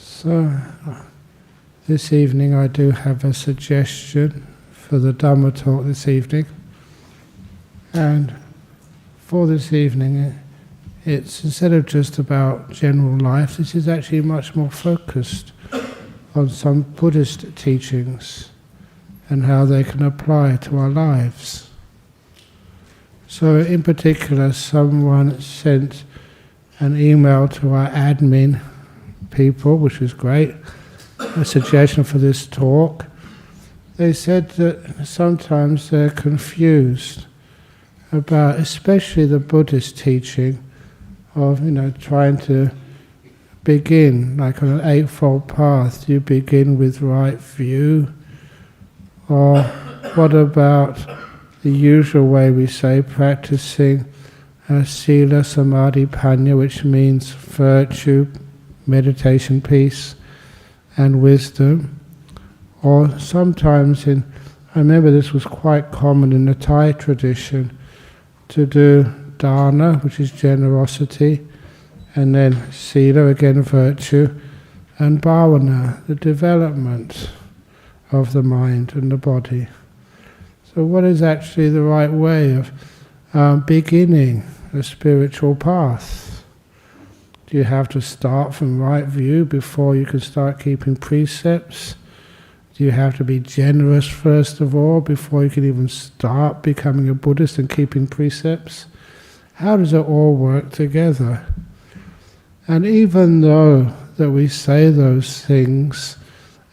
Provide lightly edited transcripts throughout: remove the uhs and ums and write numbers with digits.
So, this evening I do have a suggestion for the Dhamma talk this evening. And for this evening, it's instead of just about general life, this is actually much more focused on some Buddhist teachings and how they can apply to our lives. So in particular, someone sent an email to our admin people, which was great, a suggestion for this talk. They said that sometimes they're confused about, especially the Buddhist teaching of, trying to begin, like on an eightfold path, do you begin with right view? Or what about the usual way we say, practicing sila, samadhi, panya, which means virtue, meditation, peace, and wisdom? Or sometimes I remember this was quite common in the Thai tradition, to do dana, which is generosity, and then sila, again virtue, and bhavana, the development of the mind and the body. So what is actually the right way of beginning a spiritual path? Do you have to start from right view before you can start keeping precepts? Do you have to be generous first of all before you can even start becoming a Buddhist and keeping precepts? How does it all work together? And even though that we say those things,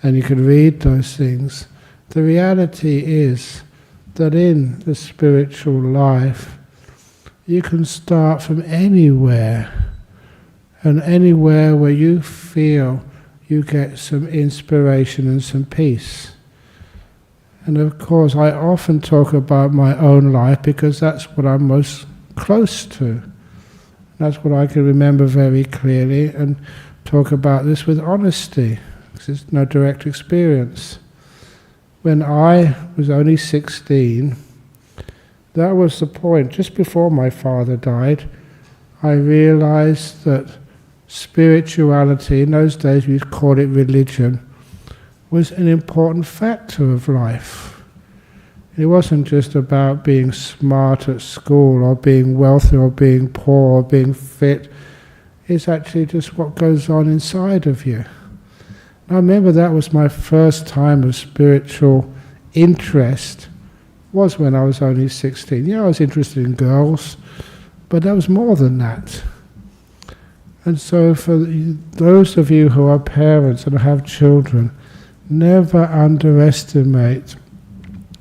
and you can read those things, the reality is that in the spiritual life, you can start from anywhere, and anywhere where you feel you get some inspiration and some peace. And of course, I often talk about my own life because that's what I'm most close to. That's what I can remember very clearly, and talk about this with honesty, because there's no direct experience. When I was only 16, that was the point. Just before my father died, I realized that spirituality, in those days we called it religion, was an important factor of life. It wasn't just about being smart at school, or being wealthy, or being poor, or being fit. It's actually just what goes on inside of you. I remember that was my first time of spiritual interest, was when I was only 16. Yeah, I was interested in girls, but that was more than that. And so for those of you who are parents and have children, never underestimate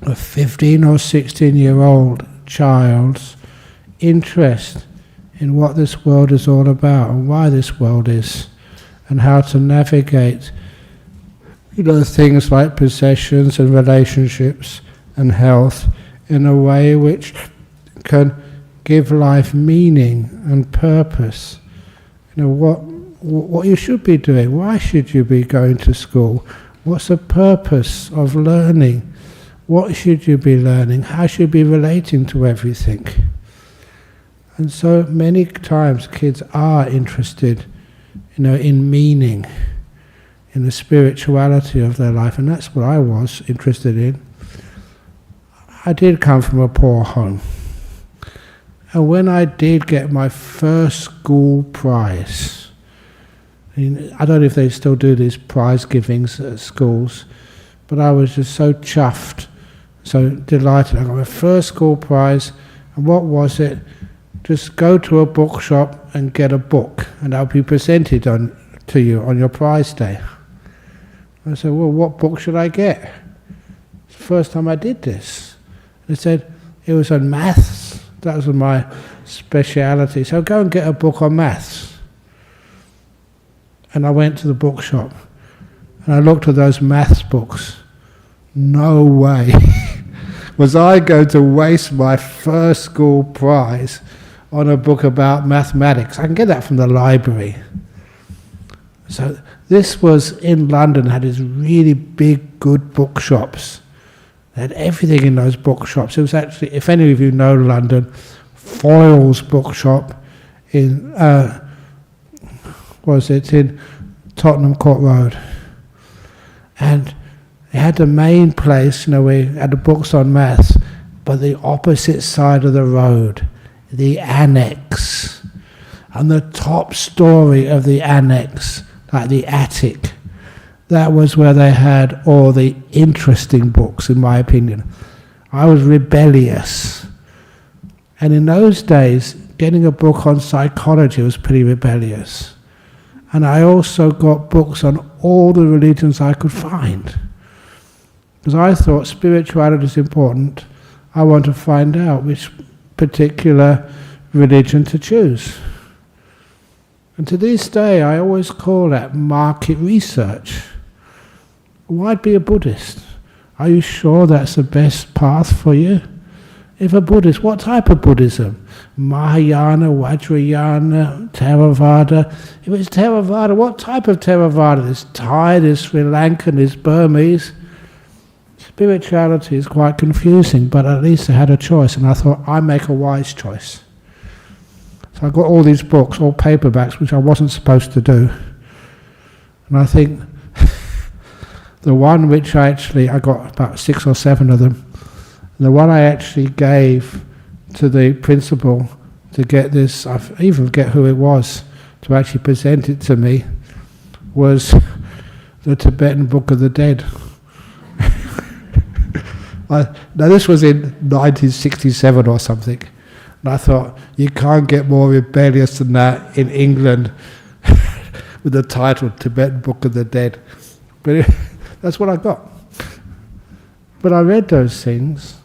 a 15 or 16-year-old child's interest in what this world is all about and why this world is, and how to navigate things like possessions and relationships and health in a way which can give life meaning and purpose. What you should be doing. Why should you be going to school? What's the purpose of learning? What should you be learning? How should you be relating to everything? And so many times kids are interested, in meaning, in the spirituality of their life, and that's what I was interested in. I did come from a poor home. And when I did get my first school prize, I don't know if they still do these prize givings at schools, but I was just so chuffed, so delighted. I got my first school prize, and what was it? Just go to a bookshop and get a book, and that'll be presented to you on your prize day. I said, well, what book should I get? It's the first time I did this. They said it was on maths. That was my speciality. So go and get a book on maths. And I went to the bookshop and I looked at those maths books. No way was I going to waste my first school prize on a book about mathematics. I can get that from the library. So this was in London, had these really big, good bookshops. They had everything in those bookshops. It was actually, if any of you know London, Foyle's bookshop in in Tottenham Court Road. And they had the main place, we had the books on maths, but the opposite side of the road, the annex. And the top story of the annex, like the attic, that was where they had all the interesting books, in my opinion. I was rebellious. And in those days, getting a book on psychology was pretty rebellious. And I also got books on all the religions I could find. Because I thought spirituality is important. I want to find out which particular religion to choose. And to this day, I always call that market research. Why be a Buddhist? Are you sure that's the best path for you? If a Buddhist, what type of Buddhism? Mahayana, Vajrayana, Theravada? If it's Theravada, what type of Theravada? There's Thai, there's Sri Lankan, there's Burmese. Spirituality is quite confusing, but at least I had a choice, and I thought, I make a wise choice. So I got all these books, all paperbacks, which I wasn't supposed to do. And I think the one which I got about 6 or 7 of them, and the one I actually gave to the principal to get this, I even forget who it was, to actually present it to me, was the Tibetan Book of the Dead. Now this was in 1967 or something, and I thought, you can't get more rebellious than that in England with the title Tibetan Book of the Dead. But that's what I got. But I read those things,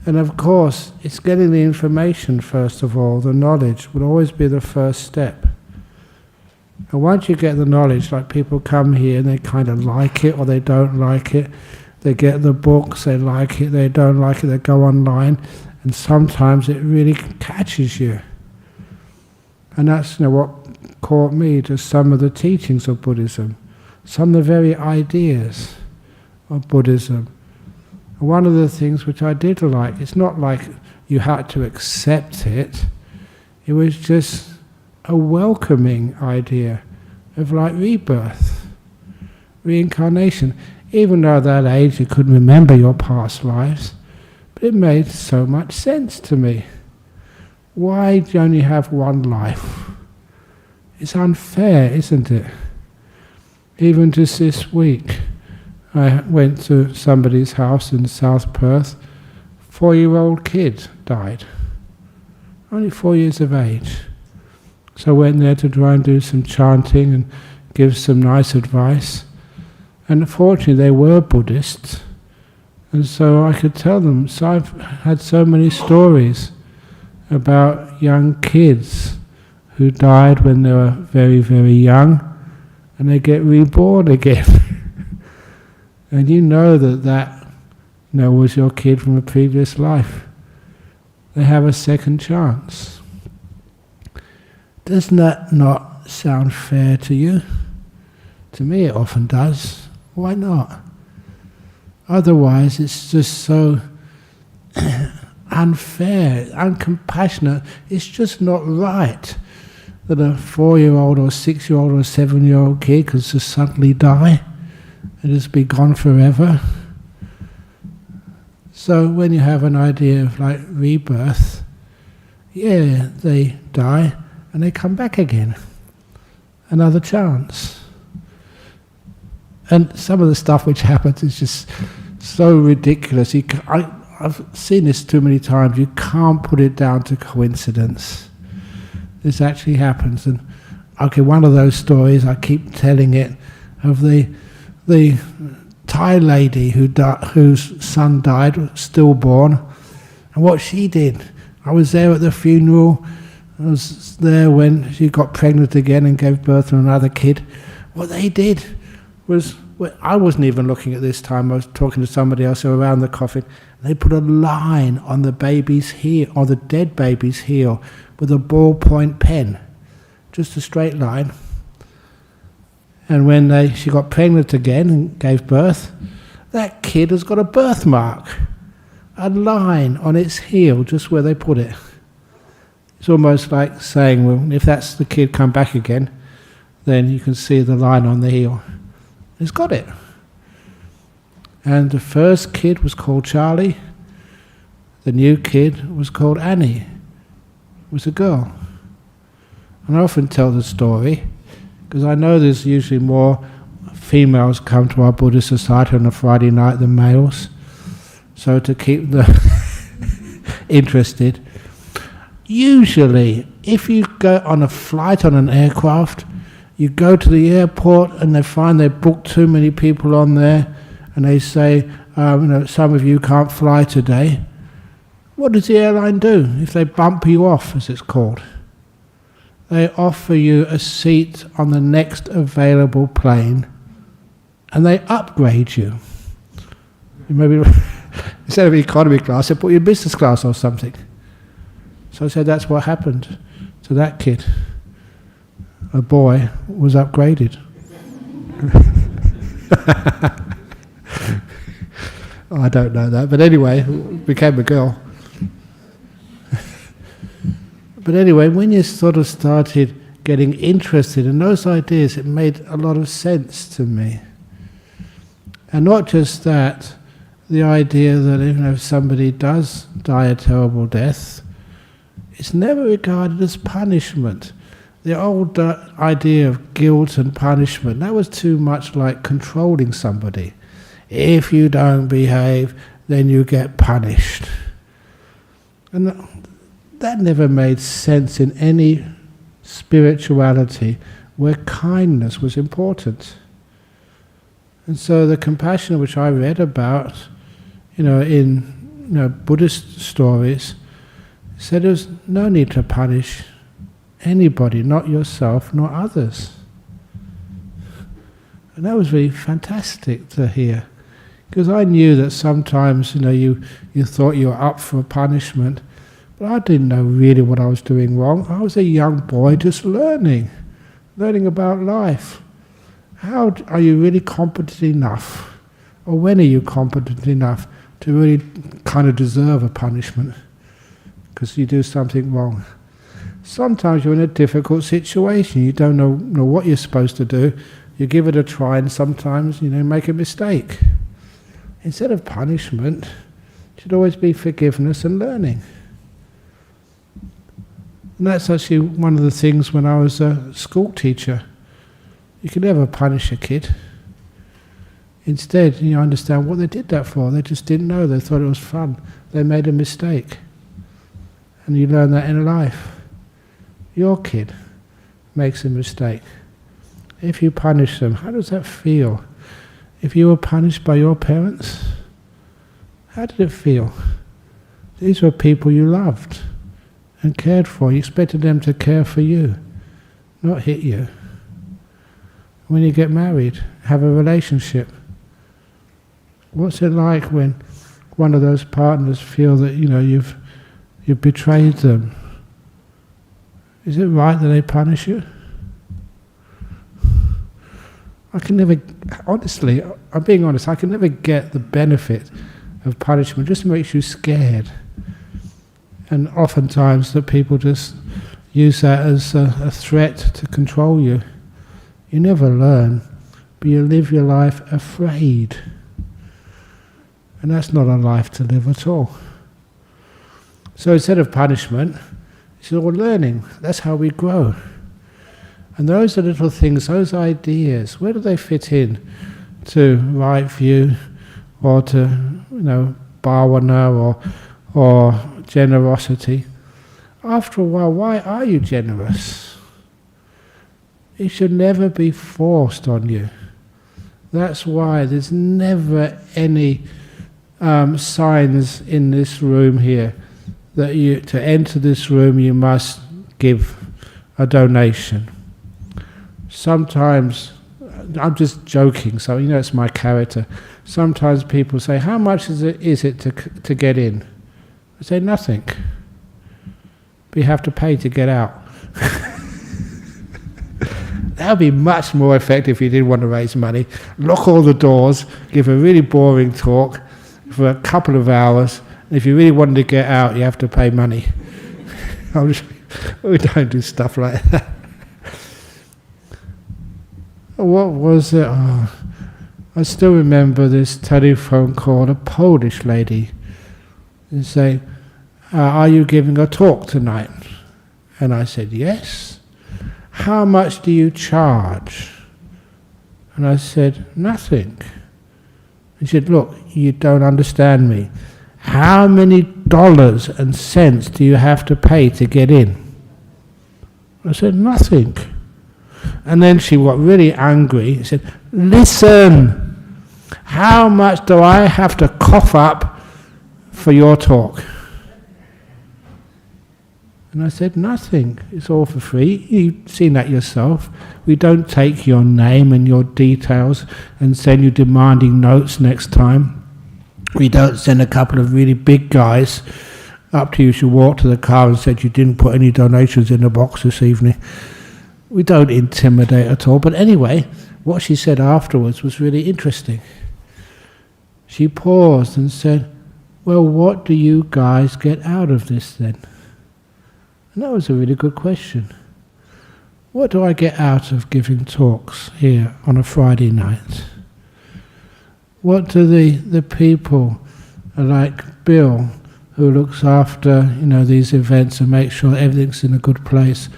and of course it's getting the information first of all. The knowledge would always be the first step. And once you get the knowledge, like people come here and they kind of like it or they don't like it, they get the books, they like it, they don't like it, they go online, and sometimes it really catches you. And that's what caught me to some of the teachings of Buddhism, some of the very ideas of Buddhism. And one of the things which I did like, it's not like you had to accept it, it was just a welcoming idea of like rebirth, reincarnation. Even though at that age you couldn't remember your past lives, but it made so much sense to me. Why do you only have one life? It's unfair, isn't it? Even just this week, I went to somebody's house in South Perth, 4-year-old kid died, only 4 years of age. So I went there to try and do some chanting and give some nice advice. And unfortunately they were Buddhists, and so I could tell them. So I've had so many stories about young kids who died when they were very, very young, and they get reborn again. And you know that was your kid from a previous life. They have a second chance. Doesn't that not sound fair to you? To me it often does. Why not? Otherwise it's just so unfair, uncompassionate. It's just not right that a 4-year-old or 6-year-old or 7-year-old kid could just suddenly die and just be gone forever. So when you have an idea of like rebirth, yeah, they die and they come back again. Another chance. And some of the stuff which happens is just so ridiculous. I've seen this too many times. You can't put it down to coincidence. This actually happens. And okay, one of those stories, I keep telling it, of the Thai lady whose son died, stillborn, and what she did. I was there at the funeral. I was there when she got pregnant again and gave birth to another kid. What they did was, I wasn't even looking at this time, I was talking to somebody else around the coffin. They put a line on the baby's heel, or the dead baby's heel, with a ballpoint pen, just a straight line. And when she got pregnant again and gave birth, that kid has got a birthmark, a line on its heel, just where they put it. It's almost like saying, well, if that's the kid come back again, then you can see the line on the heel. He's got it. And the first kid was called Charlie. The new kid was called Annie. It was a girl. And I often tell the story, because I know there's usually more females come to our Buddhist society on a Friday night than males. So to keep them interested, usually if you go on a flight on an aircraft, you go to the airport and they find they booked too many people on there, and they say, some of you can't fly today. What does the airline do if they bump you off, as it's called? They offer you a seat on the next available plane, and they upgrade you. Maybe instead of economy class, they put you in business class or something. So I said that's what happened to that kid. A boy was upgraded. I don't know that, but anyway, became a girl. But anyway, when you sort of started getting interested in those ideas, it made a lot of sense to me. And not just that, the idea that if somebody does die a terrible death, it's never regarded as punishment. The old idea of guilt and punishment, that was too much like controlling somebody. If you don't behave, then you get punished. And that never made sense in any spirituality where kindness was important. And so the compassion which I read about, in Buddhist stories, said there's no need to punish anybody, not yourself nor others. And that was really fantastic to hear, because I knew that sometimes you thought you were up for a punishment, but I didn't know really what I was doing wrong. I was a young boy just learning about life. How are you really competent enough, or when are you competent enough to really kind of deserve a punishment because you do something wrong? Sometimes you're in a difficult situation, you don't know what you're supposed to do, you give it a try, and sometimes make a mistake. Instead of punishment, it should always be forgiveness and learning. And that's actually one of the things when I was a school teacher. You can never punish a kid. Instead, you understand what they did that for. They just didn't know, they thought it was fun. They made a mistake. And you learn that in life. Your kid makes a mistake. If you punish them, how does that feel? If you were punished by your parents, how did it feel? These were people you loved and cared for. You expected them to care for you, not hit you. When you get married, have a relationship, what's it like when one of those partners feel that you've betrayed them? Is it right that they punish you? I can never, honestly, I'm being honest, I can never get the benefit of punishment. It just makes you scared. And oftentimes the people just use that as a threat to control you. You never learn, but you live your life afraid. And that's not a life to live at all. So instead of punishment, it's all learning. That's how we grow. And those are little things, those ideas, where do they fit in to right view or to bhavana or generosity? After a while, why are you generous? It should never be forced on you. That's why there's never any signs in this room here that to enter this room you must give a donation. Sometimes, I'm just joking, so it's my character. Sometimes people say, how much is it to get in? I say, nothing. But you have to pay to get out. That would be much more effective if you didn't want to raise money. Lock all the doors, give a really boring talk for a couple of hours. And if you really wanted to get out, you have to pay money. We don't do stuff like that. What was it? Oh, I still remember this telephone call, a Polish lady, and saying, are you giving a talk tonight? And I said, yes. How much do you charge? And I said, nothing. He said, look, you don't understand me. How many dollars and cents do you have to pay to get in? I said, nothing. And then she got really angry and said, listen, how much do I have to cough up for your talk? And I said, nothing. It's all for free. You've seen that yourself. We don't take your name and your details and send you demanding notes next time. We don't send a couple of really big guys up to you as you walk to the car and said you didn't put any donations in the box this evening. We don't intimidate at all. But anyway, what she said afterwards was really interesting. She paused and said, well, what do you guys get out of this then? And that was a really good question. What do I get out of giving talks here on a Friday night? What do the people like Bill, who looks after these events and makes sure everything's in a good place,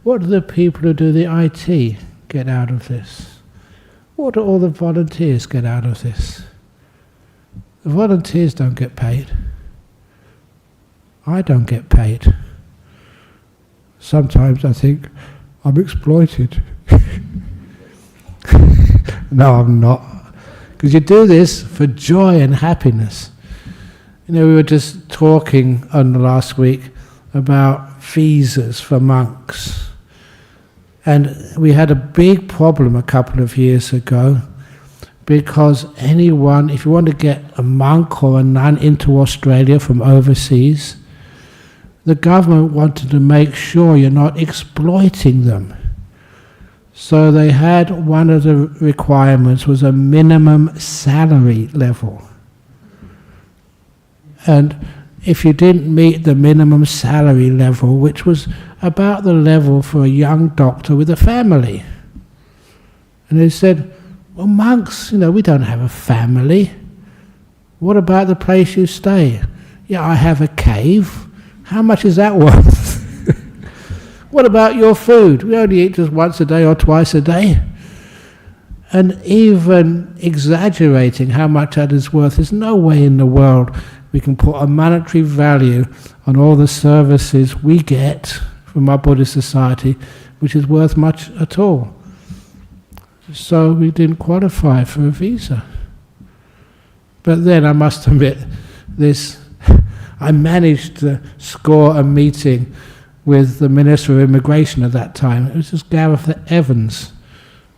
what do the people who do the IT get out of this? What do all the volunteers get out of this? The volunteers don't get paid. I don't get paid. Sometimes I think I'm exploited. No, I'm not. Because you do this for joy and happiness. We were just talking on the last week about visas for monks. And we had a big problem a couple of years ago because anyone, if you want to get a monk or a nun into Australia from overseas, the government wanted to make sure you're not exploiting them. So they had, one of the requirements was a minimum salary level. And if you didn't meet the minimum salary level, which was about the level for a young doctor with a family. And they said, well, monks, we don't have a family. What about the place you stay? Yeah, I have a cave. How much is that worth? What about your food? We only eat just once a day or twice a day. And even exaggerating how much that is worth, there's no way in the world we can put a monetary value on all the services we get from our Buddhist society, which is worth much at all. So we didn't qualify for a visa. But then I must admit, I managed to score a meeting with the Minister of Immigration at that time. It was just Gareth Evans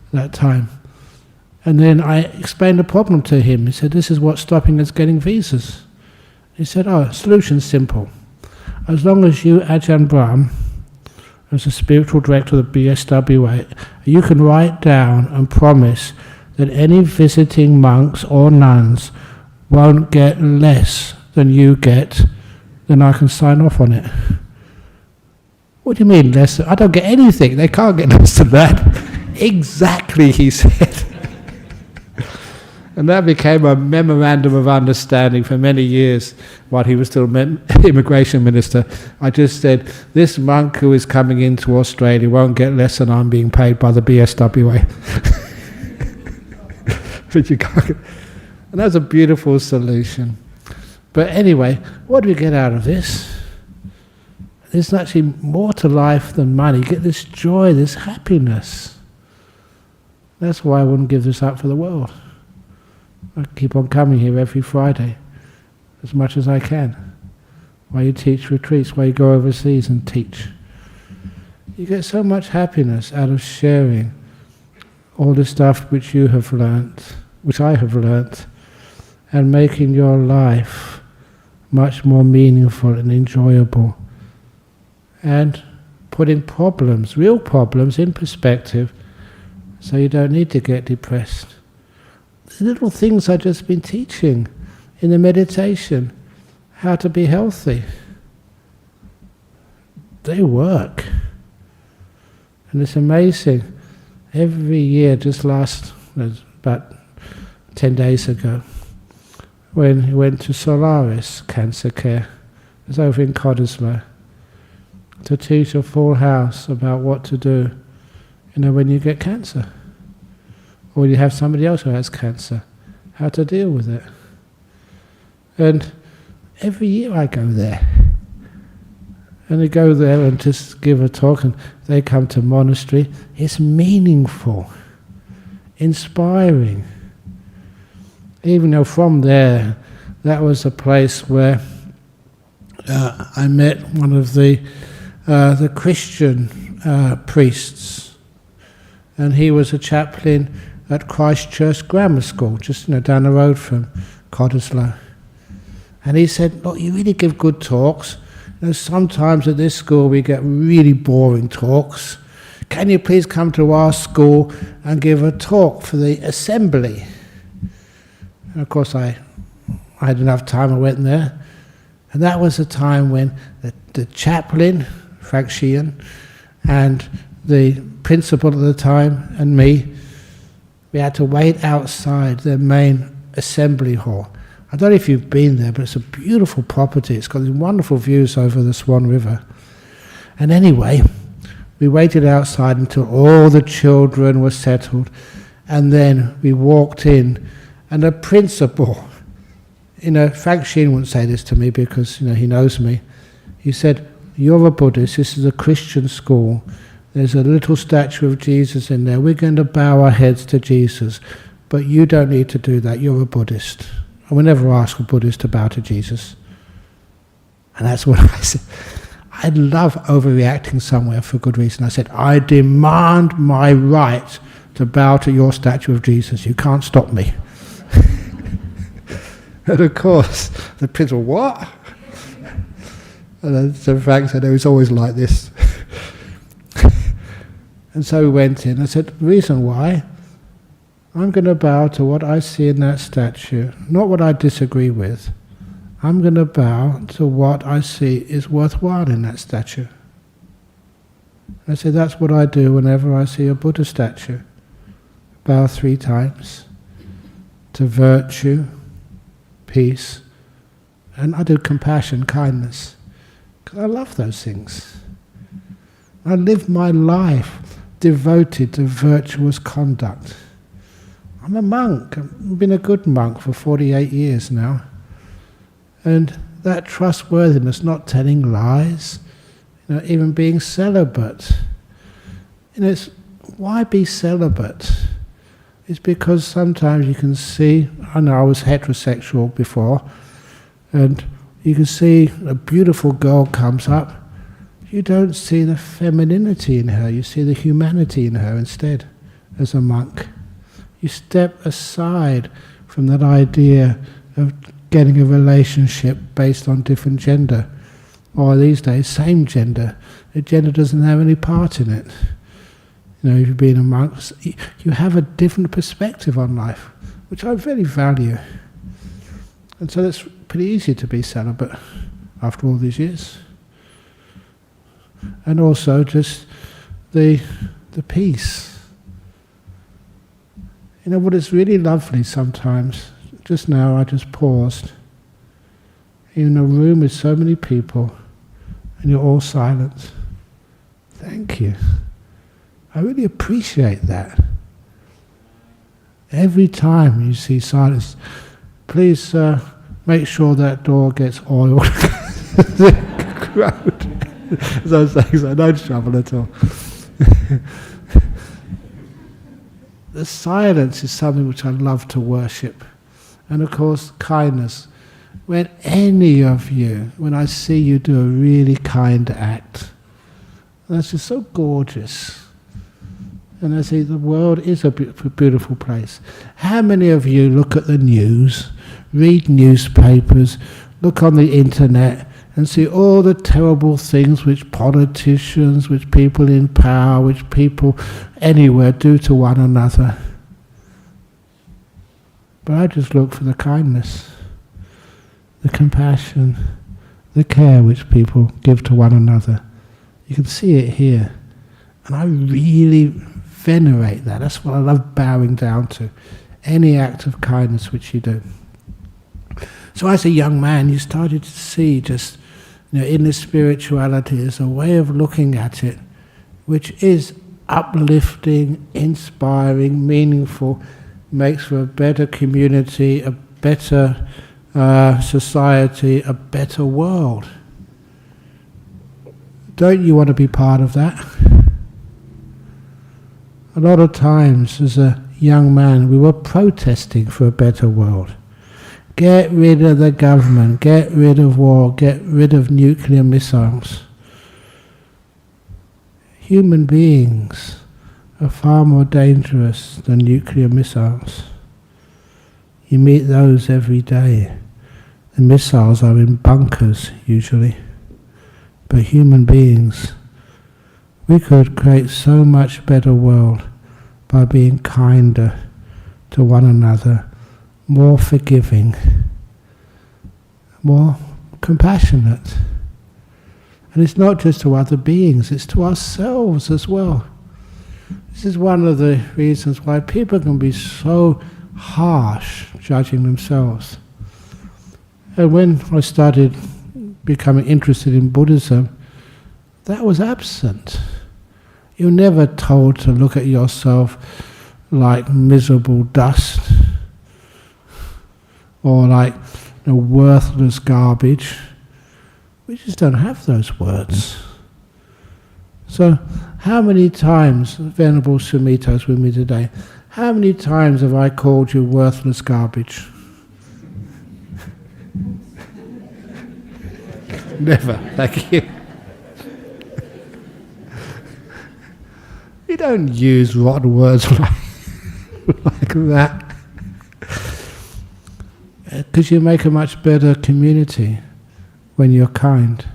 at that time. And then I explained the problem to him. He said, this is what's stopping us getting visas. He said, solution's simple. As long as you, Ajahn Brahm, as the spiritual director of the BSWA, you can write down and promise that any visiting monks or nuns won't get less than you get, then I can sign off on it. What do you mean less? I don't get anything. They can't get less than that. Exactly, he said. And that became a memorandum of understanding for many years while he was still immigration minister. I just said, this monk who is coming into Australia won't get less than I'm being paid by the BSWA. But you can't. And that was a beautiful solution. But anyway, what do we get out of this? There's actually more to life than money. You get this joy, this happiness. That's why I wouldn't give this up for the world. I keep on coming here every Friday, as much as I can. Why you teach retreats, why you go overseas and teach. You get so much happiness out of sharing all the stuff which you have learnt, which I have learnt, and making your life much more meaningful and enjoyable. And putting problems, real problems, in perspective, so you don't need to get depressed. The little things I've just been teaching in the meditation, how to be healthy, they work. And it's amazing every year, just about 10 days ago, when he went to Solaris Cancer Care, it was over in Cottesmore, to teach a full house about what to do, when you get cancer, or you have somebody else who has cancer, how to deal with it. And every year I go there. And I go there and just give a talk, and they come to monastery. It's meaningful, inspiring. Even though from there, that was a place where I met one of the Christian priests, and he was a chaplain at Christchurch Grammar School, just down the road from Cottesloe. And he said, "Look, you really give good talks. Sometimes at this school we get really boring talks. Can you please come to our school and give a talk for the assembly?" And of course I had enough time, I went there. And that was a time when the chaplain, Frank Sheehan, and the principal at the time, and me, we had to wait outside their main assembly hall. I don't know if you've been there, but it's a beautiful property. It's got these wonderful views over the Swan River. And anyway, we waited outside until all the children were settled, and then we walked in, and the principal, Frank Sheen wouldn't say this to me because he knows me. He said, "You're a Buddhist, this is a Christian school. There's a little statue of Jesus in there. We're going to bow our heads to Jesus, but you don't need to do that, you're a Buddhist. And we never ask a Buddhist to bow to Jesus." And that's what I said. I love overreacting somewhere for good reason. I said, "I demand my right to bow to your statue of Jesus. You can't stop me." And of course, the principal, "What?" And then so Frank said, "Oh, it's always like this." And so we went in. I said, "The reason why, I'm going to bow to what I see in that statue, not what I disagree with. I'm going to bow to what I see is worthwhile in that statue." I said, "That's what I do whenever I see a Buddha statue. Bow 3 times to virtue, peace, and I do compassion, kindness, because I love those things. I live my life devoted to virtuous conduct. I'm a monk. I've been a good monk for 48 years now. And that trustworthiness, not telling lies, even being celibate. Why be celibate? It's because sometimes you can see, I know I was heterosexual before, and you can see a beautiful girl comes up, you don't see the femininity in her, you see the humanity in her instead, as a monk. You step aside from that idea of getting a relationship based on different gender, or these days, same gender. The gender doesn't have any part in it. If you've been a monk, you have a different perspective on life, which I very value. And so it's pretty easy to be celibate after all these years. And also just the peace. What is really lovely sometimes, just now I just paused, in a room with so many people, and you're all silent. Thank you. I really appreciate that. Every time you see silence, please make sure that door gets oiled. Those things are no trouble at all. The silence is something which I love to worship. And of course, kindness. When any of you, when I see you do a really kind act, that's just so gorgeous. And I see the world is a beautiful place. How many of you look at the news, read newspapers, look on the internet, and see all the terrible things which politicians, which people in power, which people anywhere do to one another? But I just look for the kindness, the compassion, the care which people give to one another. You can see it here. And I really venerate that. That's what I love bowing down to. Any act of kindness which you do. So as a young man, you started to see just, in this spirituality, there's a way of looking at it which is uplifting, inspiring, meaningful, makes for a better community, a better society, a better world. Don't you want to be part of that? A lot of times as a young man we were protesting for a better world. Get rid of the government, get rid of war, get rid of nuclear missiles. Human beings are far more dangerous than nuclear missiles. You meet those every day. The missiles are in bunkers usually. But human beings, we could create so much better world by being kinder to one another, more forgiving, more compassionate. And it's not just to other beings, it's to ourselves as well. This is one of the reasons why people can be so harsh judging themselves. And when I started becoming interested in Buddhism, that was absent. You're never told to look at yourself like miserable dust or like worthless garbage. We just don't have those words. So how many times, Venerable Sumita is with me today, how many times have I called you worthless garbage? Never, thank you. You don't use rotten words like that. Because you make a much better community when you're kind.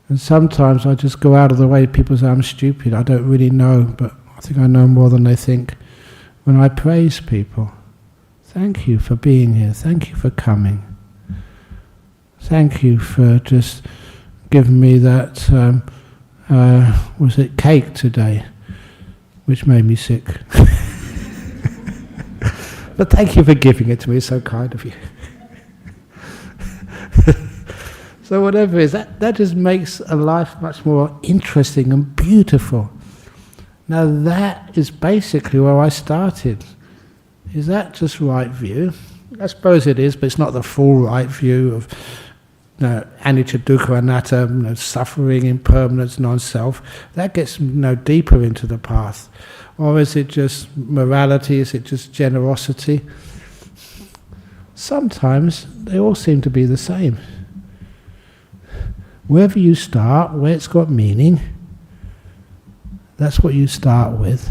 And sometimes I just go out of the way. People say I'm stupid. I don't really know, but I think I know more than they think. When I praise people, thank you for being here. Thank you for coming. Thank you for just giving me that, was it cake today, which made me sick. But thank you for giving it to me, it's so kind of you. So whatever it is, that just makes a life much more interesting and beautiful. Now that is basically where I started. Is that just right view? I suppose it is, but it's not the full right view of anicca, dukkha, anatta, suffering, impermanence, non-self. That gets deeper into the path. Or is it just morality? Is it just generosity? Sometimes they all seem to be the same. Wherever you start, where it's got meaning, that's what you start with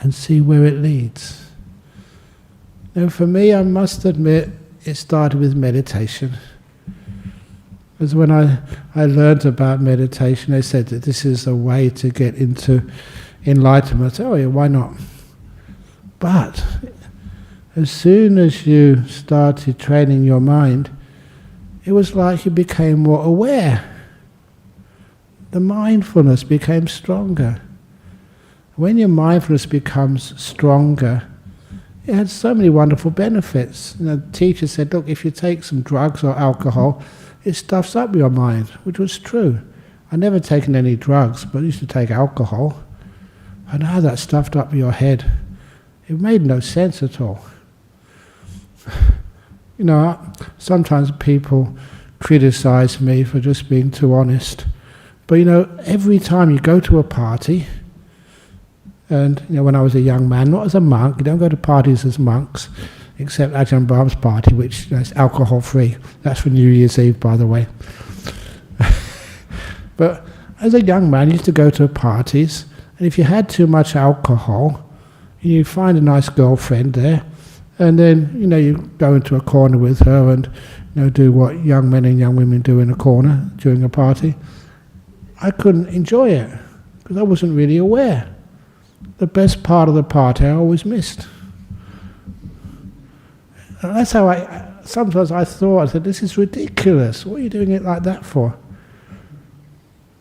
and see where it leads. Now for me, I must admit, it started with meditation. Because when I learned about meditation, they said that this is a way to get into enlightenment. I said, oh yeah, why not? But as soon as you started training your mind, it was like you became more aware. The mindfulness became stronger. When your mindfulness becomes stronger, it had so many wonderful benefits. The teacher said, look, if you take some drugs or alcohol, it stuffs up your mind, which was true. I'd never taken any drugs, but I used to take alcohol. And how that stuffed up your head, it made no sense at all. Sometimes people criticize me for just being too honest. But every time you go to a party, and when I was a young man, not as a monk, you don't go to parties as monks, except Ajahn Brahm's party, which is alcohol-free. That's for New Year's Eve, by the way. But as a young man, you used to go to parties, and if you had too much alcohol, you find a nice girlfriend there, and then you go into a corner with her and do what young men and young women do in a corner during a party. I couldn't enjoy it because I wasn't really aware. The best part of the party I always missed. And that's how sometimes I said, this is ridiculous. What are you doing it like that for?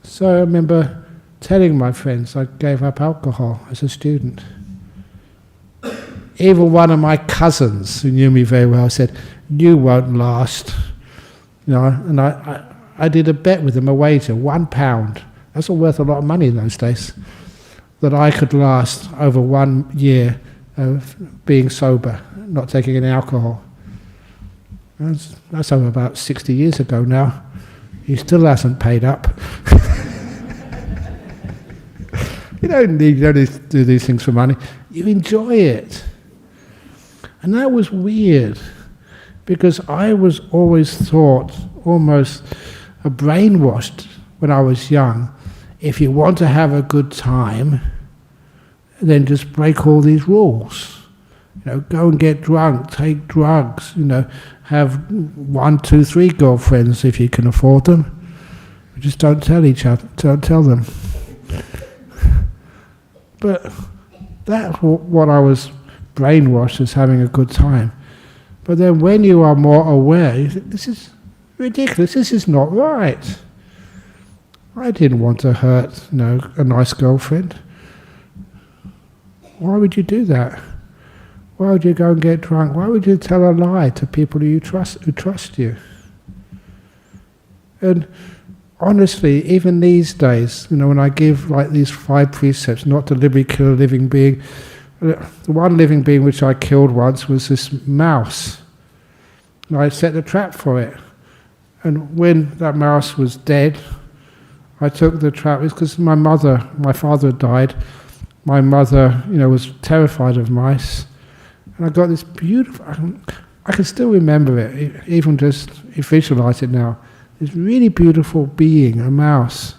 So I remember telling my friends I gave up alcohol as a student. Even one of my cousins, who knew me very well, said, "You won't last." You know, and I did a bet with him, a wager, £1. That's all worth a lot of money in those days. That I could last over 1 year of being sober, not taking any alcohol. That's over about 60 years ago now. He still hasn't paid up. You don't need to do these things for money. You enjoy it. And that was weird, because I was always thought, almost brainwashed when I was young, if you want to have a good time, then just break all these rules. You know, go and get drunk, take drugs, you know, have 1, 2, 3 girlfriends if you can afford them. But just don't tell each other, don't tell them. But that's what I was brainwashed as having a good time. But then when you are more aware, you think, this is ridiculous, this is not right. I didn't want to hurt, you know, a nice girlfriend. Why would you do that? Why would you go and get drunk? Why would you tell a lie to people who trust you? And honestly, even these days, you know, when I give like these 5 precepts, not to deliberately kill a living being, the one living being which I killed once was this mouse. And I set a trap for it. And when that mouse was dead, I took the trap. It's because my father had died. My mother, you know, was terrified of mice. And I got this beautiful, I can still remember it, even just visualize it now. This really beautiful being, a mouse,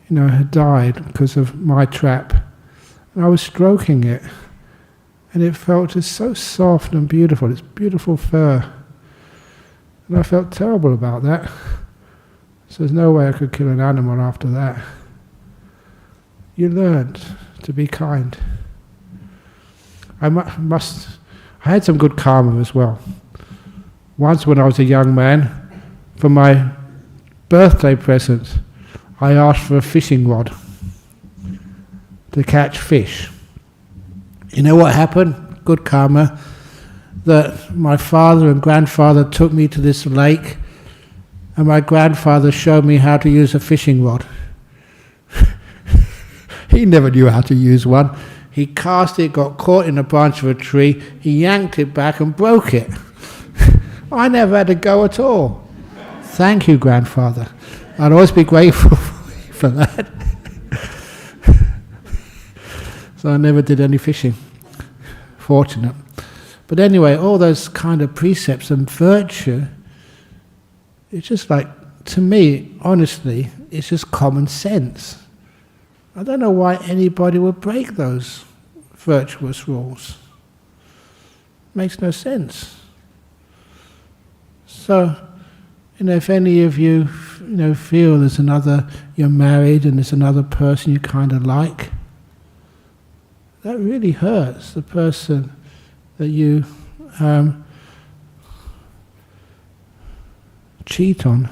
you know, had died because of my trap. And I was stroking it. And it felt just so soft and beautiful, its beautiful fur. And I felt terrible about that. So there's no way I could kill an animal after that. You learned to be kind. I had some good karma as well. Once when I was a young man, for my birthday present, I asked for a fishing rod to catch fish. You know what happened? Good karma. That my father and grandfather took me to this lake, and my grandfather showed me how to use a fishing rod. He never knew how to use one. He cast it, got caught in a branch of a tree, he yanked it back and broke it. I never had to go at all. Thank you, grandfather. I'll always be grateful for that. So I never did any fishing. Fortunate. But anyway, all those kind of precepts and virtue, it's just like, to me, honestly, it's just common sense. I don't know why anybody would break those virtuous rules. Makes no sense. So, you know, if any of you, you know, feel there's another, you're married and there's another person you kind of like, that really hurts the person that you cheat on.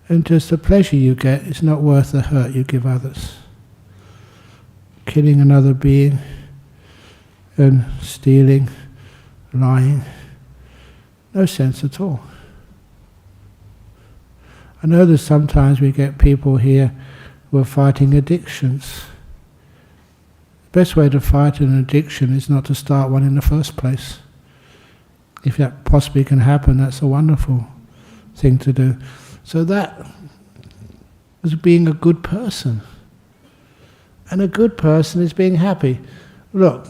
And just the pleasure you get is not worth the hurt you give others. Killing another being and stealing, lying, no sense at all. I know that sometimes we get people here who are fighting addictions. The best way to fight an addiction is not to start one in the first place. If that possibly can happen, that's a wonderful thing to do. So that was being a good person. And a good person is being happy. Look,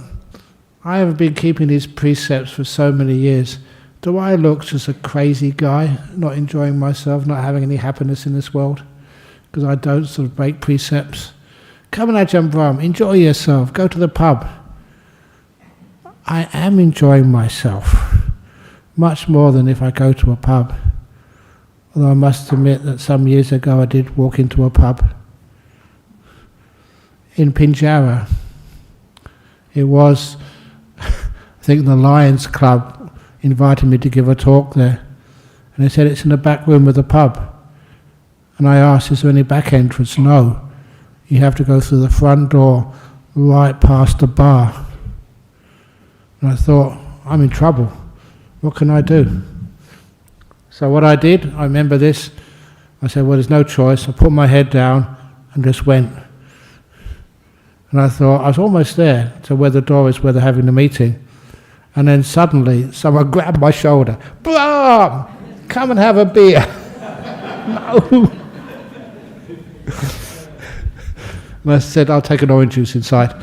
I have been keeping these precepts for so many years. Do I look just a crazy guy, not enjoying myself, not having any happiness in this world? Because I don't sort of break precepts. Come and Ajahn Brahm, enjoy yourself, go to the pub. I am enjoying myself, much more than if I go to a pub. Although I must admit that some years ago I did walk into a pub in Pinjara. It was, I think, the Lions Club invited me to give a talk there. And they said it's in the back room of the pub. And I asked, is there any back entrance? No. You have to go through the front door, right past the bar. And I thought, I'm in trouble. What can I do? So what I did, I remember this, I said, well, there's no choice. I put my head down and just went. And I thought, I was almost there to where the door is, where they're having the meeting. And then suddenly, someone grabbed my shoulder. Brahm! Come and have a beer. No. And I said, I'll take an orange juice inside.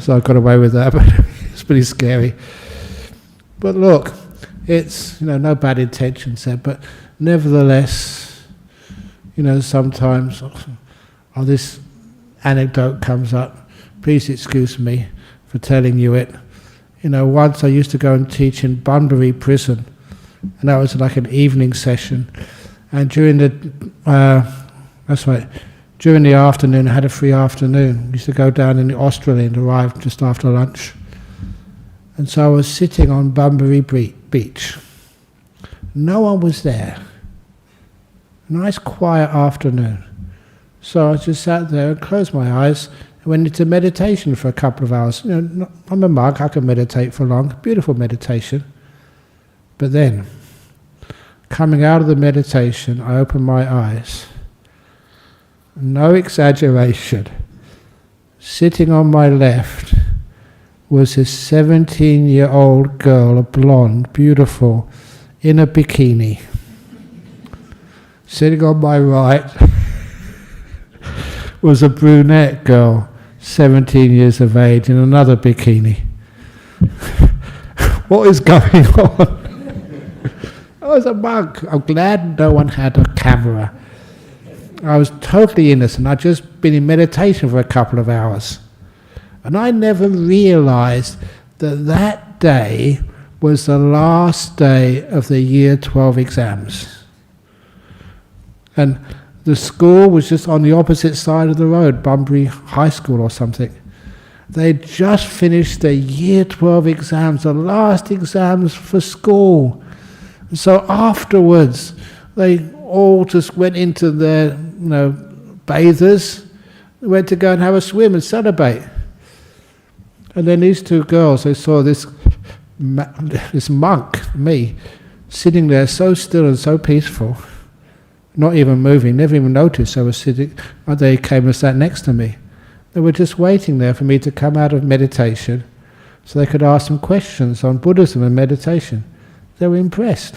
So I got away with that, but it's pretty scary. But look, it's, no bad intentions there, but nevertheless, sometimes this anecdote comes up. Please excuse me for telling you it. Once I used to go and teach in Bunbury prison, and that was like an evening session. And during the afternoon, I had a free afternoon. I used to go down in the Australia and arrive just after lunch. And so I was sitting on Bunbury Beach. No one was there. Nice quiet afternoon. So I just sat there and closed my eyes and went into meditation for a couple of hours. I'm a monk, I can meditate for long. Beautiful meditation. But then, coming out of the meditation, I opened my eyes. No exaggeration. Sitting on my left was this 17-year-old girl, a blonde, beautiful, in a bikini. Sitting on my right was a brunette girl, 17 years of age, in another bikini. What is going on? I was a monk. I'm glad no one had a camera. I was totally innocent. I'd just been in meditation for a couple of hours. And I never realized that that day was the last day of the year 12 exams. And the school was just on the opposite side of the road, Bunbury High School or something. They'd just finished their year 12 exams, the last exams for school. And so afterwards, they all just went into their, bathers, went to go and have a swim and celebrate. And then these two girls, they saw this monk, me, sitting there so still and so peaceful, not even moving, never even noticed I was sitting. They came and sat next to me. They were just waiting there for me to come out of meditation so they could ask them questions on Buddhism and meditation. They were impressed.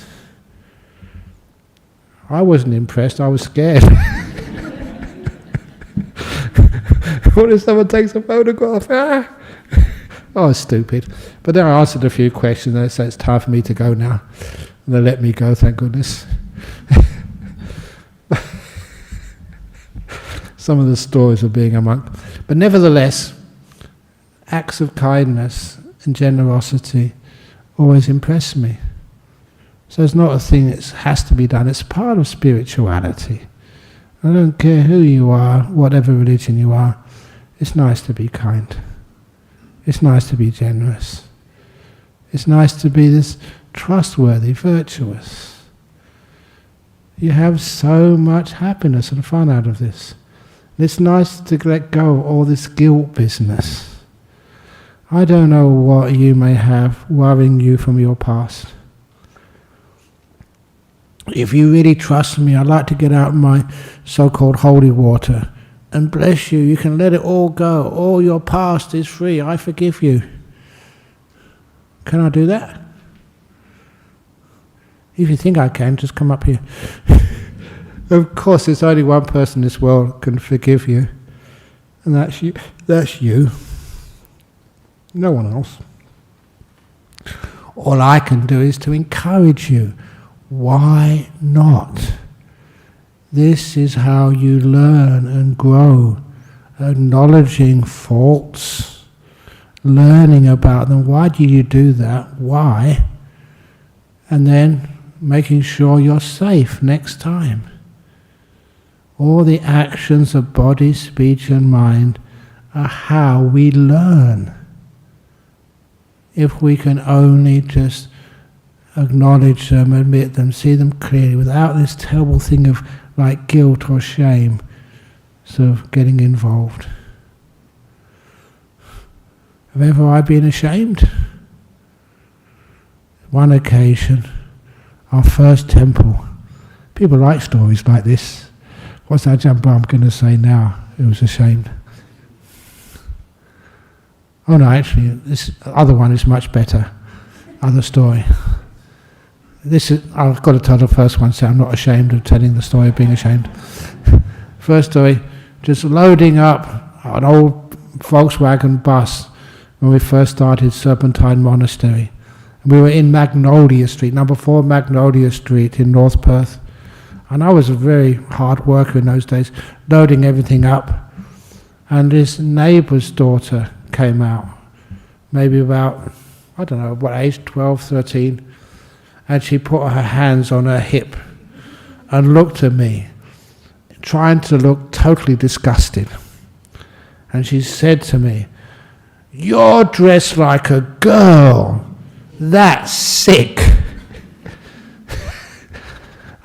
I wasn't impressed, I was scared. What if someone takes a photograph? Ah! Oh, stupid. But then I answered a few questions and they said it's time for me to go now. And they let me go, thank goodness. Some of the stories of being a monk. But nevertheless, acts of kindness and generosity always impress me. So it's not a thing that has to be done, it's part of spirituality. I don't care who you are, whatever religion you are, it's nice to be kind. It's nice to be generous. It's nice to be this trustworthy, virtuous. You have so much happiness and fun out of this. And it's nice to let go of all this guilt business. I don't know what you may have worrying you from your past. If you really trust me, I'd like to get out my so-called holy water and bless you. You can let it all go. All your past is free. I forgive you. Can I do that? If you think I can, just come up here. Of course, there's only one person in this world who can forgive you, and that's you. That's you. No one else. All I can do is to encourage you. Why not? This is how you learn and grow, acknowledging faults, learning about them. Why do you do that? Why? And then making sure you're safe next time. All the actions of body, speech and mind are how we learn. If we can only just acknowledge them, admit them, see them clearly, without this terrible thing of like guilt or shame sort of getting involved. Have ever I been ashamed? One occasion, our first temple. People like stories like this. What's Ajahn Brahm going to say now? He was ashamed. Oh no, actually, this other one is much better. Other story. I've got to tell the first one, so I'm not ashamed of telling the story of being ashamed. First story, just loading up an old Volkswagen bus when we first started Serpentine Monastery. And we were in Magnolia Street, number 4 Magnolia Street in North Perth. And I was a very hard worker in those days, loading everything up. And this neighbour's daughter came out, maybe about, I don't know, what age, 12, 13, and she put her hands on her hip and looked at me, trying to look totally disgusted. And she said to me, "You're dressed like a girl. That's sick."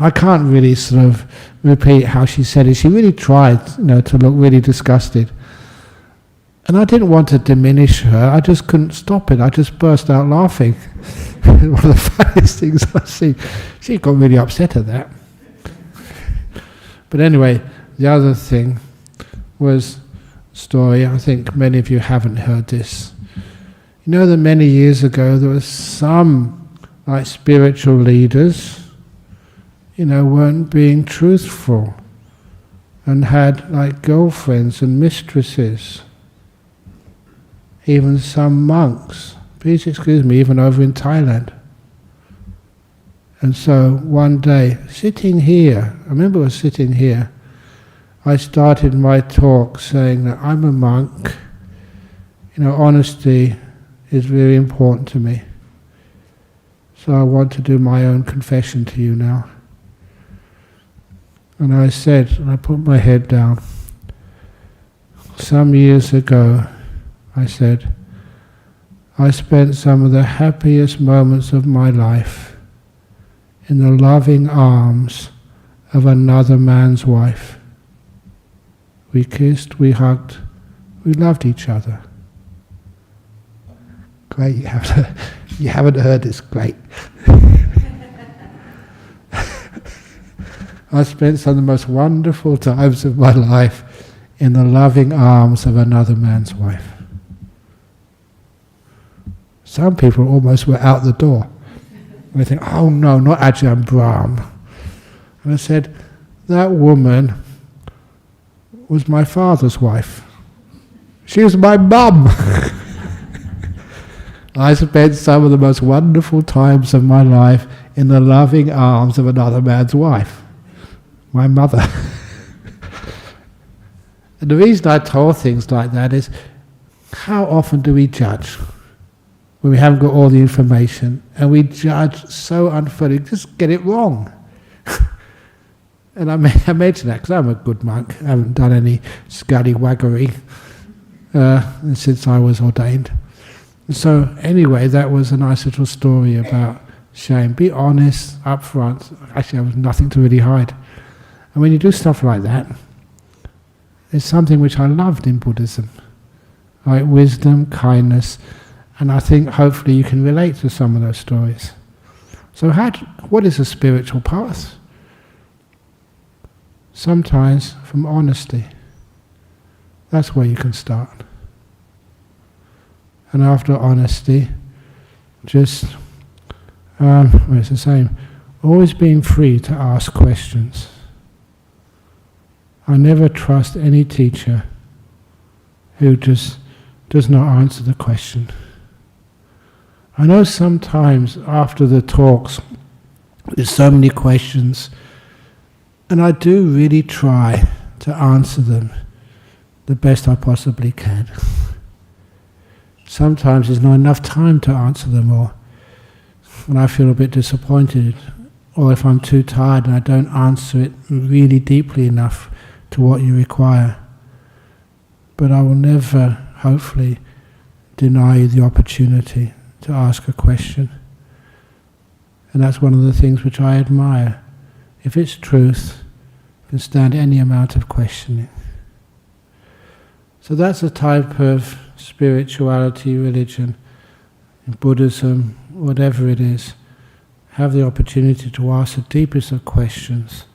I can't really sort of repeat how she said it. She really tried, to look really disgusted. And I didn't want to diminish her. I just couldn't stop it. I just burst out laughing. One of the funniest things I've seen. She got really upset at that. But anyway, the other thing was a story. I think many of you haven't heard this. You know that many years ago there were some spiritual leaders, weren't being truthful and had girlfriends and mistresses. Even some monks, please excuse me, even over in Thailand. And so one day, sitting here, I remember I was sitting here, I started my talk saying that I'm a monk, honesty is very important to me. So I want to do my own confession to you now. And I said, and I put my head down, some years ago, I said, I spent some of the happiest moments of my life in the loving arms of another man's wife. We kissed, we hugged, we loved each other. Great, you haven't heard this, great. I spent some of the most wonderful times of my life in the loving arms of another man's wife. Some people almost were out the door. They think, oh no, not Ajahn Brahm. And I said, that woman was my father's wife. She was my mum. I spent some of the most wonderful times of my life in the loving arms of another man's wife, my mother. And the reason I told things like that is, how often do we judge when we haven't got all the information, and we judge so unfairly, just get it wrong. And I mention that because I'm a good monk. I haven't done any scallywaggery since I was ordained. And so anyway, that was a nice little story about shame. Be honest up front. Actually, there was nothing to really hide. And when you do stuff like that, it's something which I loved in Buddhism. Like wisdom, kindness, and I think hopefully you can relate to some of those stories. So what is a spiritual path? Sometimes from honesty. That's where you can start. And after honesty, just, it's the same, always being free to ask questions. I never trust any teacher who just does not answer the question. I know sometimes after the talks, there's so many questions, and I do really try to answer them the best I possibly can. Sometimes there's not enough time to answer them all, and I feel a bit disappointed, or if I'm too tired and I don't answer it really deeply enough to what you require. But I will never, hopefully, deny you the opportunity to ask a question. And that's one of the things which I admire. If it's truth, can stand any amount of questioning. So that's a type of spirituality, religion, Buddhism, whatever it is. Have the opportunity to ask the deepest of questions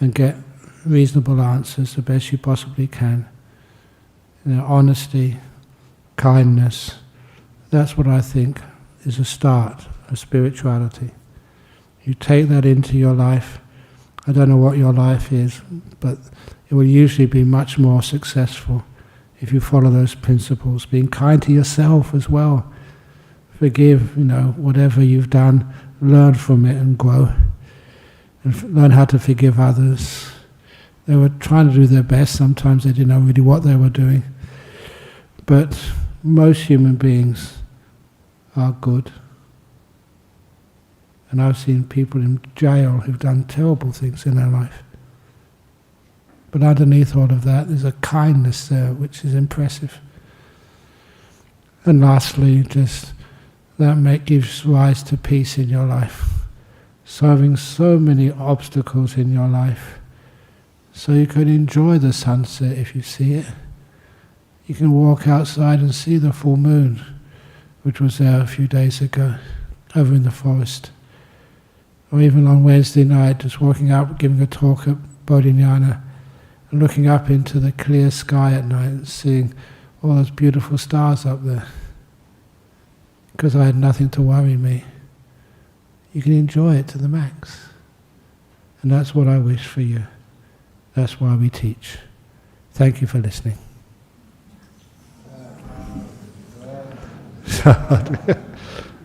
and get reasonable answers the best you possibly can. Honesty, kindness, that's what I think is a start of spirituality. You take that into your life. I don't know what your life is, but it will usually be much more successful if you follow those principles. Being kind to yourself as well. Forgive, whatever you've done, learn from it and grow. And learn how to forgive others. They were trying to do their best. Sometimes they didn't know really what they were doing. But most human beings are good. And I've seen people in jail who've done terrible things in their life. But underneath all of that, there's a kindness there which is impressive. And lastly, just that gives rise to peace in your life. Solving so many obstacles in your life. So you can enjoy the sunset if you see it. You can walk outside and see the full moon, which was there a few days ago, over in the forest. Or even on Wednesday night, just walking out, giving a talk at Bodhinyana, and looking up into the clear sky at night and seeing all those beautiful stars up there. Because I had nothing to worry me. You can enjoy it to the max. And that's what I wish for you. That's why we teach. Thank you for listening.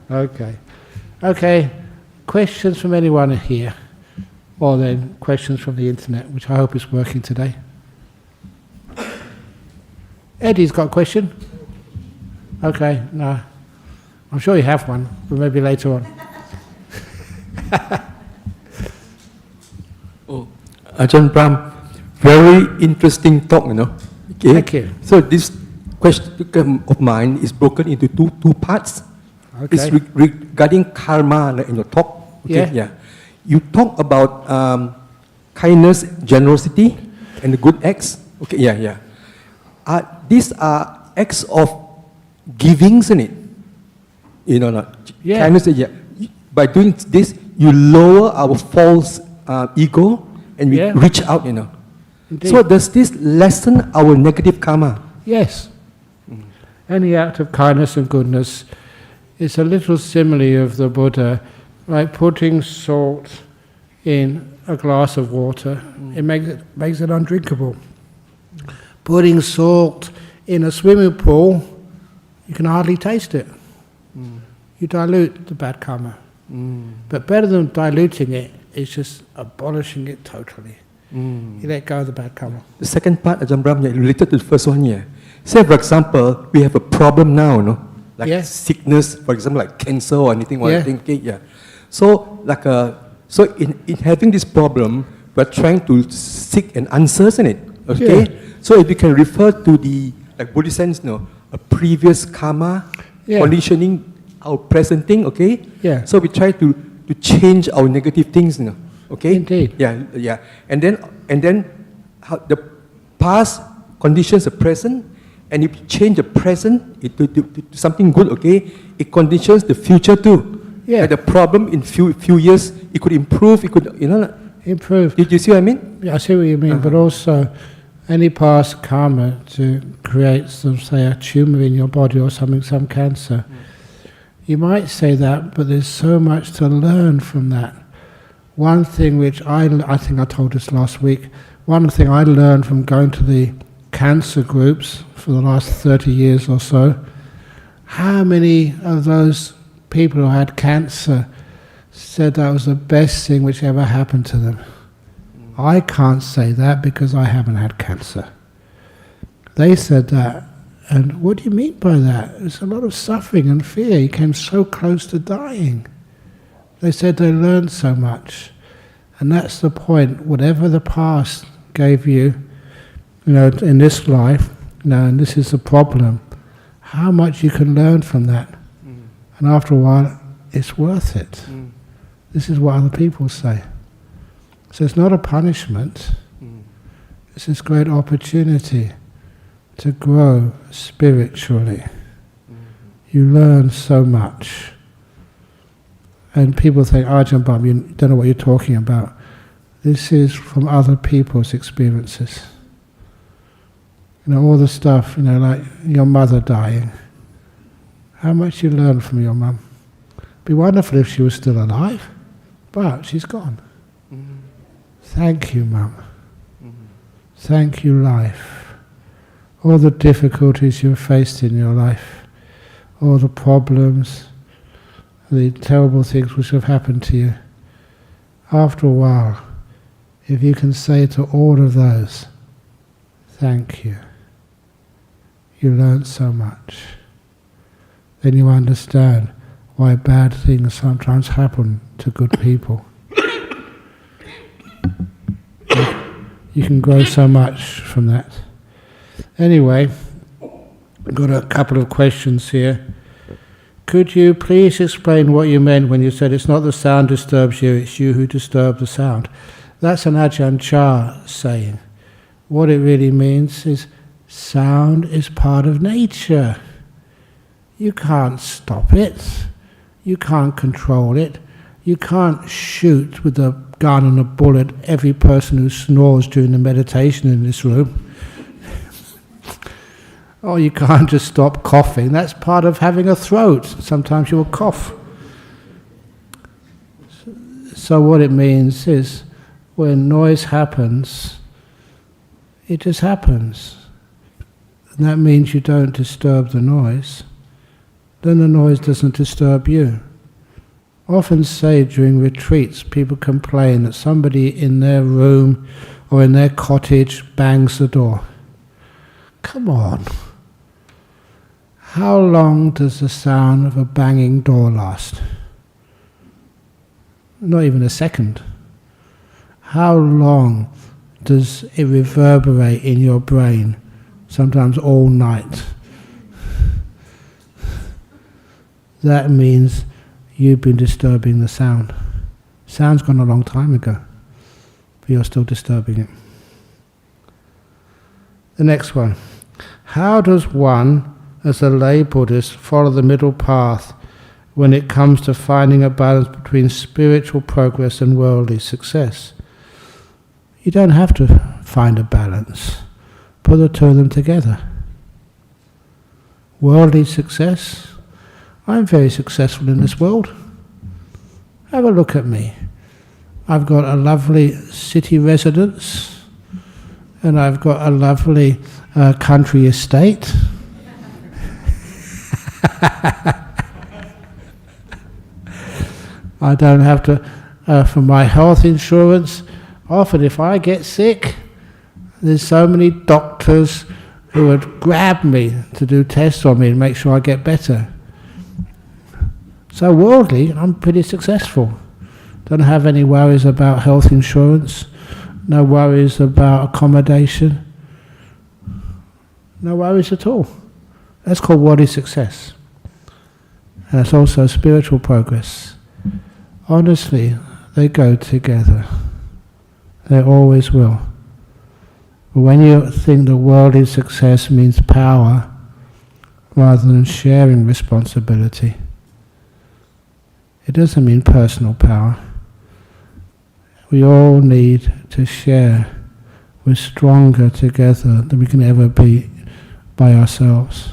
Okay. Questions from anyone here? Or then questions from the internet, which I hope is working today. Eddie's got a question? Okay, no. I'm sure you have one, but maybe later on. Ajahn Brahm, very interesting talk, Okay? Thank you. So this question of mine is broken into two parts. Okay. It's regarding karma in your talk. Okay? Yeah. You talk about kindness, generosity, and the good acts. Okay, yeah. These are acts of giving, isn't it? Yeah. Kindness, yeah. By doing this, you lower our false ego and we reach out, Indeed. So does this lessen our negative karma? Yes. Any act of kindness and goodness is a little simile of the Buddha, like putting salt in a glass of water. It makes it undrinkable. Putting salt in a swimming pool, you can hardly taste it. You dilute the bad karma. But better than diluting it is just abolishing it totally. You let go of the bad karma. The second part, Ajahn Brahm, related to the first one here. Say, for example, we have a problem now, like sickness, for example, like cancer or anything. So, in having this problem, we're trying to seek an answer, isn't it? Okay. Yeah. So, if you can refer to the Buddhist sense, a previous karma conditioning our present thing. Okay. Yeah. So we try to change our negative things, Okay. Indeed. Yeah. And then how the past conditions the present. And if you change the present to something good, okay, it conditions the future too. Yeah. Like the problem in few years, it could improve. It could, Improve. Did you see what I mean? Yeah, I see what you mean. But also, any past karma to create some, say, a tumor in your body or something, some cancer. You might say that, but there's so much to learn from that. One thing which I think I told us last week. One thing I learned from going to the cancer groups for the last 30 years or so, how many of those people who had cancer said that was the best thing which ever happened to them. I can't say that because I haven't had cancer. They said that, and what do you mean by that? There's a lot of suffering and fear. You came so close to dying. They said they learned so much. And that's the point. Whatever the past gave you, in this life, and this is the problem, how much you can learn from that. And after a while, it's worth it. This is what other people say. So it's not a punishment. It's this great opportunity to grow spiritually. You learn so much. And people think, Ajahn Brahm, you don't know what you're talking about. This is from other people's experiences. All the stuff, like your mother dying. How much you learn from your mum. It'd be wonderful if she was still alive, but she's gone. Thank you, Mum. Thank you, life. All the difficulties you've faced in your life, all the problems, the terrible things which have happened to you. After a while, if you can say to all of those, thank you, you learn so much. Then you understand why bad things sometimes happen to good people. You can grow so much from that. Anyway, I've got a couple of questions here. Could you please explain what you meant when you said it's not the sound disturbs you, it's you who disturb the sound? That's an Ajahn Chah saying. What it really means is sound is part of nature. You can't stop it. You can't control it. You can't shoot with a gun and a bullet every person who snores during the meditation in this room. Or you can't just stop coughing. That's part of having a throat. Sometimes you will cough. So what it means is when noise happens, it just happens. And that means you don't disturb the noise. Then the noise doesn't disturb you. Often say during retreats, people complain that somebody in their room or in their cottage bangs the door. Come on. How long does the sound of a banging door last? Not even a second. How long does it reverberate in your brain? Sometimes all night. That means you've been disturbing the sound. Sound's gone a long time ago, but you're still disturbing it. The next one. How does one, as a lay Buddhist, follow the middle path when it comes to finding a balance between spiritual progress and worldly success? You don't have to find a balance. Put the two of them together. Worldly success. I'm very successful in this world. Have a look at me. I've got a lovely city residence, and I've got a lovely country estate. I don't have to, for my health insurance, often if I get sick, there's so many doctors who would grab me to do tests on me and make sure I get better. So worldly, I'm pretty successful. Don't have any worries about health insurance, no worries about accommodation, no worries at all. That's called worldly success. And it's also spiritual progress. Honestly, they go together. They always will. But when you think the worldly success means power rather than sharing responsibility, it doesn't mean personal power. We all need to share. We're stronger together than we can ever be by ourselves.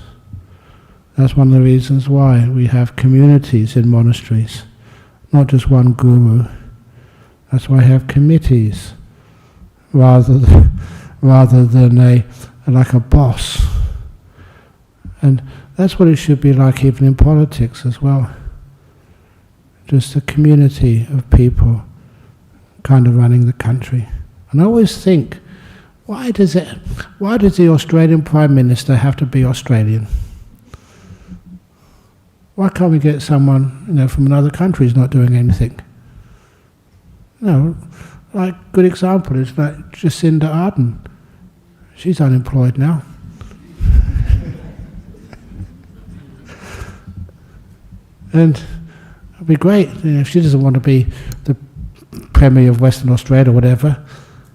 That's one of the reasons why we have communities in monasteries, not just one guru. That's why we have committees rather than like a boss. And that's what it should be like even in politics as well. Just a community of people kind of running the country. And I always think, why does the Australian Prime Minister have to be Australian? Why can't we get someone from another country who's not doing anything? Like good example is like Jacinda Ardern. She's unemployed now. And it'd be great if she doesn't want to be the Premier of Western Australia or whatever,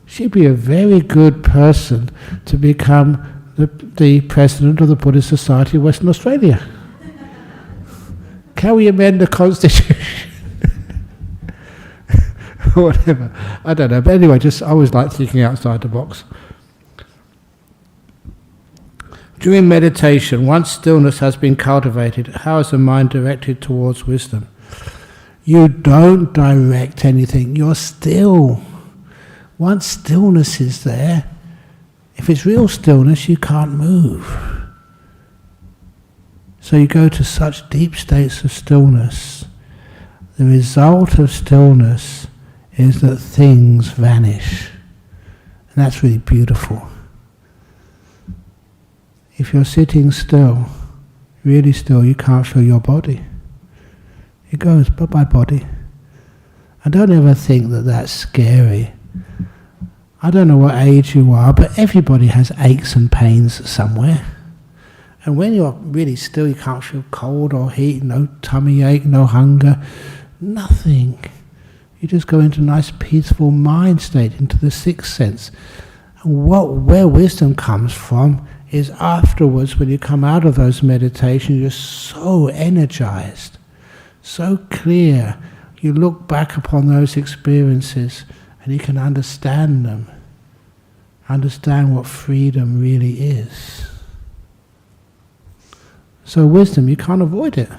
she'd be a very good person to become the President of the Buddhist Society of Western Australia. Can we amend the Constitution? Whatever. I don't know. But anyway, I always like thinking outside the box. During meditation, once stillness has been cultivated, how is the mind directed towards wisdom? You don't direct anything. You're still. Once stillness is there, if it's real stillness, you can't move. So you go to such deep states of stillness. The result of stillness is that things vanish. And that's really beautiful. If you're sitting still, really still, you can't feel your body. It goes, bye-bye body. And don't ever think that that's scary. I don't know what age you are, but everybody has aches and pains somewhere. And when you're really still, you can't feel cold or heat, no tummy ache, no hunger, nothing. You just go into a nice peaceful mind state, into the sixth sense. And where wisdom comes from is afterwards, when you come out of those meditations, you're so energized, so clear. You look back upon those experiences and you can understand them. Understand what freedom really is. So wisdom, you can't avoid it.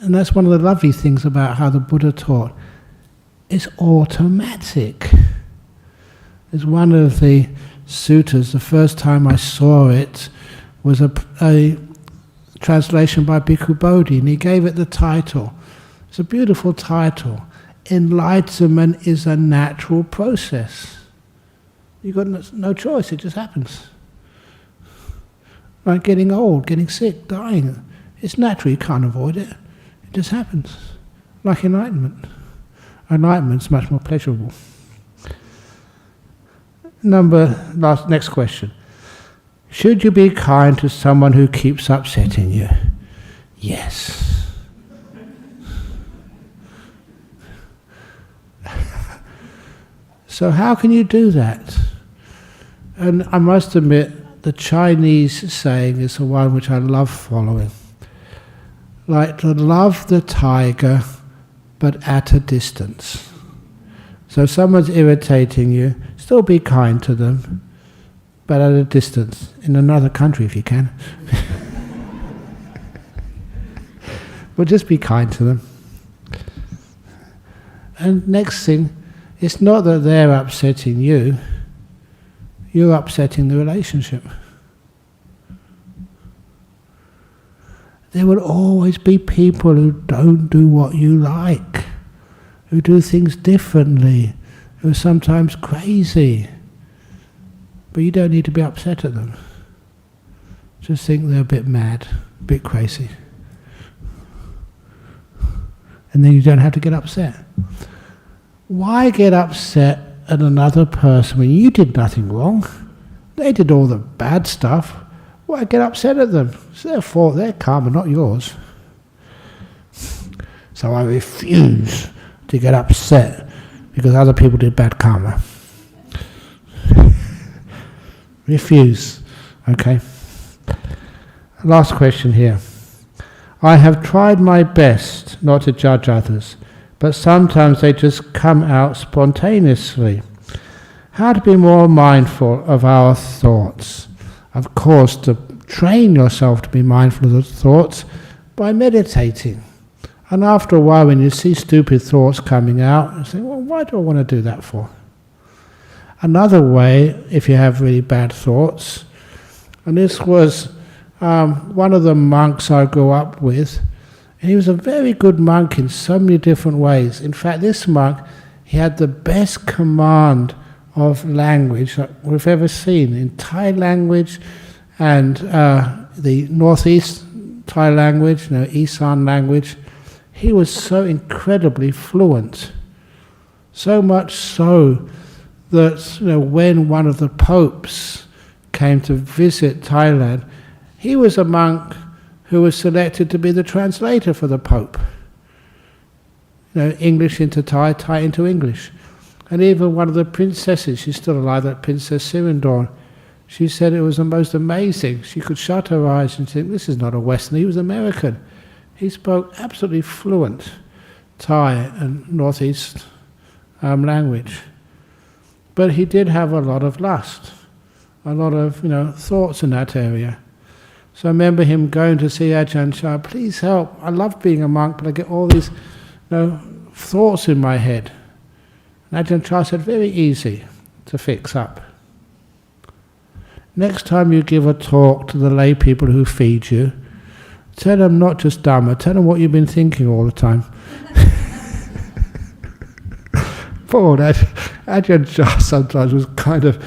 And that's one of the lovely things about how the Buddha taught. It's automatic. It's one of the suttas. The first time I saw it was a translation by Bhikkhu Bodhi, and he gave it the title. It's a beautiful title. Enlightenment is a natural process. You've got no choice, it just happens. Like getting old, getting sick, dying. It's natural, you can't avoid it. It just happens. Like enlightenment. Enlightenment's much more pleasurable. Next question. Should you be kind to someone who keeps upsetting you? Yes. So how can you do that? And I must admit, the Chinese saying is the one which I love following. Like to love the tiger, but at a distance. So if someone's irritating you, still be kind to them, but at a distance, in another country if you can. But just be kind to them. And next thing, it's not that they're upsetting you, you're upsetting the relationship. There will always be people who don't do what you like, who do things differently, who are sometimes crazy. But you don't need to be upset at them. Just think they're a bit mad, a bit crazy. And then you don't have to get upset. Why get upset at another person when you did nothing wrong? They did all the bad stuff. Why get upset at them? It's their fault, their karma, not yours. So I refuse to get upset because other people did bad karma. Refuse. Okay. Last question here. I have tried my best not to judge others, but sometimes they just come out spontaneously. How to be more mindful of our thoughts? Of course, to train yourself to be mindful of the thoughts by meditating. And after a while, when you see stupid thoughts coming out, you say, well, why do I want to do that for? Another way, if you have really bad thoughts, and this was one of the monks I grew up with, and he was a very good monk in so many different ways. In fact, this monk, he had the best command of language that we've ever seen, in Thai language and the northeast Thai language, Isan language. He was so incredibly fluent, so much so that when one of the popes came to visit Thailand, he was a monk who was selected to be the translator for the Pope. English into Thai, Thai into English. And even one of the princesses, she's still alive, that Princess Sirindorn, she said it was the most amazing. She could shut her eyes and think, this is not a Westerner, he was American. He spoke absolutely fluent Thai and Northeast language. But he did have a lot of lust, a lot of thoughts in that area. So I remember him going to see Ajahn Chah, please help, I love being a monk, but I get all these thoughts in my head. And Ajahn Chah said, very easy to fix up. Next time you give a talk to the lay people who feed you, tell them not just Dhamma, tell them what you've been thinking all the time. Poor Ajahn Chah sometimes was kind of,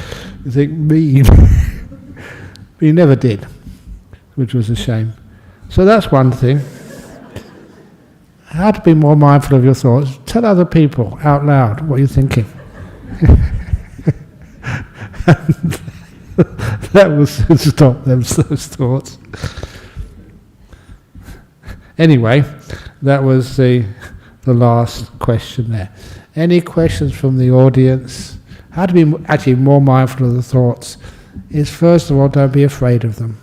mean. But he never did, which was a shame. So that's one thing. How to be more mindful of your thoughts. Tell other people out loud what you're thinking. That will stop those thoughts. Anyway, that was the last question there. Any questions from the audience? How to be actually more mindful of the thoughts is, first of all, don't be afraid of them.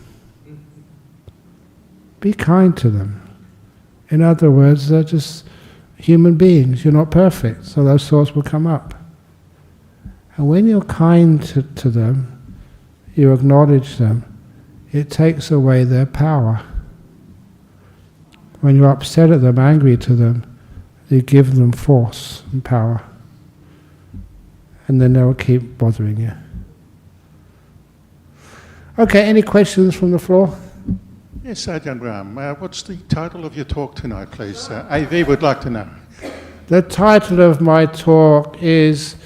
Be kind to them. In other words, they're just human beings. You're not perfect, so those thoughts will come up. And when you're kind to them, you acknowledge them, it takes away their power. When you're upset at them, angry to them, you give them force and power. And then they'll keep bothering you. Okay, any questions from the floor? Yes, Ajahn Brahm. What's the title of your talk tonight, please? AV would like to know. The title of my talk is...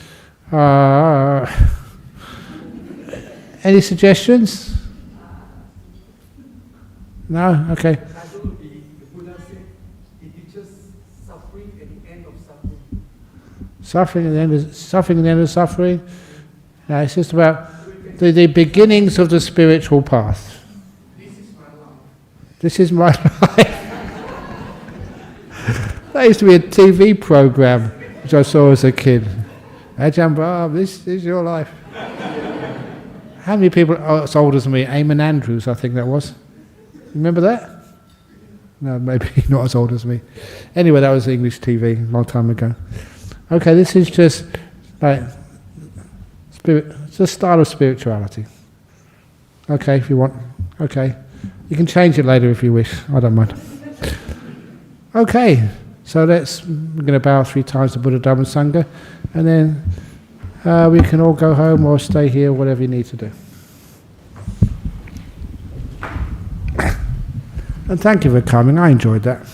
any suggestions? No? Okay. The Buddha said he teaches suffering at the end of suffering. Suffering at the end of suffering? No, it's just about the beginnings of the spiritual path. This is my life. That used to be a TV program which I saw as a kid. Ajahn Brahm, this is your life. How many people are as old as me? Eamon Andrews, I think that was. Remember that? No, maybe not as old as me. Anyway, that was English TV a long time ago. Okay, this is just like it's a style of spirituality. Okay, if you want. Okay. You can change it later if you wish. I don't mind. Okay, so we're going to bow 3 times to Buddha, Dhamma, Sangha, and then we can all go home or stay here, whatever you need to do. And thank you for coming. I enjoyed that.